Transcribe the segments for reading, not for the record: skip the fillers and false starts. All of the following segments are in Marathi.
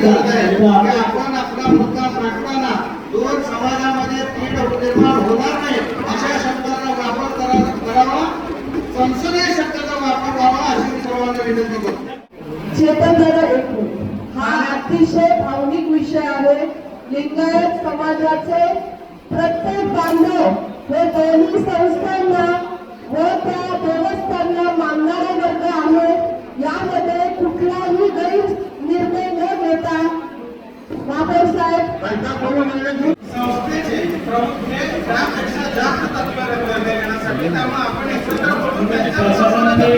गरज आहे की आपण आपला मुद्दा मांडताना दोन समाजामध्ये तीन निर्माण होणार नाही अशा शब्दांचा वापर करावा, संसदीय शब्दाचा वापर व्हावा अशी सर्वांना विनंती करतो. चेतन दादा एक हा अतिशय भावनिक विषय आहे. लिंगायत समाजाचे प्रत्येक बांधव हे दोन्ही संस्थांना व त्या देवस्थानला मानणारा वर्ग आहे. यामध्ये कुठलाही गैरनिर्णय न घेता महापौर साहेब संस्थेचे प्रमुख हे त्यापेक्षा जास्त तत्पर देण्यासाठी त्यामुळे आपण एकत्र बोलून त्यांच्या समाजामध्ये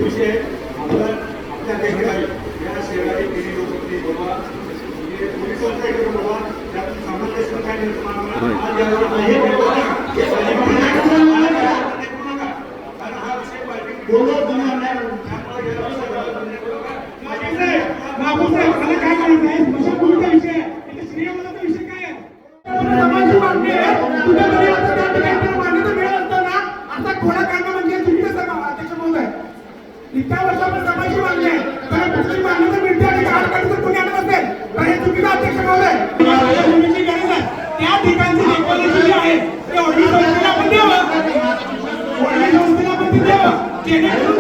विषय आपल्या देशात या शेजारी केली होती बाबा पोलिसांचा एक बाबा त्यात सामंजस्य काय निर्माण कारण हा विषय इतक्या वर्षापासून समाजाची मागणी आहे. तर कुठली मान्यता मिळते आणि कार्ड काढून कोणी आणत असेल तर हे चुकीचं अध्यक्ष महोदय भूमीची गरज आहे. त्या ठिकाणची देखभाल जी आहे ते ओढणी संस्थेला आपण द्यावं, ओढणी संस्थेला आपण द्यावं जेणेकरून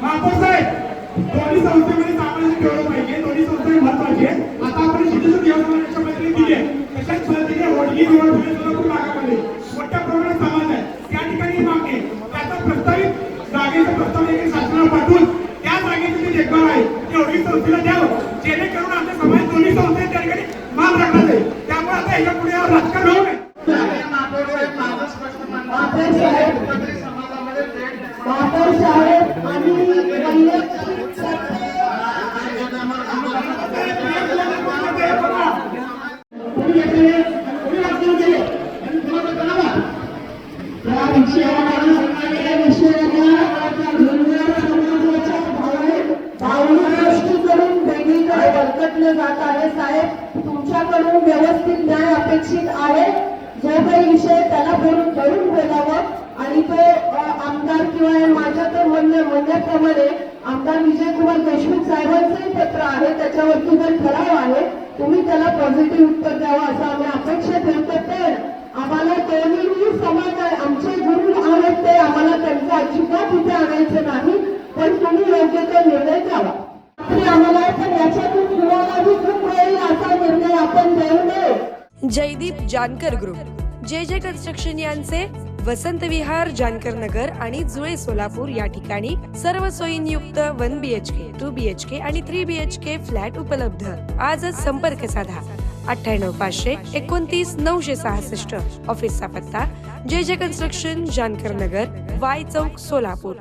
महापौर साहेब दोन्ही संस्थेमध्ये सामान्य ठेवलं पाहिजे. दोन्ही संस्था महत्वाची आहे. आता आपण शिक्षण देवस्थानाच्या मैत्री दिली आहे तशाच पद्धतीने ओढणी सोलापूर भागामध्ये मोठ्या प्रमाणात समाज आहे. त्या ठिकाणी मागणी त्याचा प्रस्तावित जागेचा प्रस्ताव देखील शासनाला पाठवून त्या जागेची जी देखभाल आहे ती ओढणी संस्थेला द्यावं जेणेकरून आपल्या समाज दोन्ही संस्थे त्या ठिकाणी मान राखला जाईल. त्यामुळे आता ह्याच्या पुढे राजकारण होऊ नये. महापौर साहेब जात आहे. साहेब तुमच्याकडून व्यवस्थित न्याय अपेक्षित आहे. जो काही विषय त्याला धरून बोलावं आणि तो आमदार किंवा माझ्या तर म्हणण्याप्रमाणे आमदार विजयकुमार देशमुख साहेबांचंही पत्र आहे, त्याच्यावरती जर ठराव आहे तुम्ही त्याला पॉझिटिव्ह उत्तर द्यावं असं आम्ही अपेक्षा ठेवतो. पण आम्हाला दोन्ही समाज आहे, आमचे गुरु आहेत ते आम्हाला त्यांचं अजिबात इथे आणायचं नाही, पण तुम्ही योग्य तो निर्णय द्यावा. आम्हाला पण याच्यातून कुणालाही खूप वेळ असा निर्णय आपण देऊ नये. जयदीप जानकर ग्रुप जे कन्स्ट्रक्शन यांचे वसंत विहार, जानकर नगर आणि जुळे सोलापूर या ठिकाणी सर्व सोयींयुक्त 1 BHK, 2 BHK आणि 3 BHK फ्लॅट उपलब्ध. आजच संपर्क साधा 98 500 29 966. ऑफिसचा पत्ता जे कन्स्ट्रक्शन, जानकर नगर, वाय चौक, सोलापूर.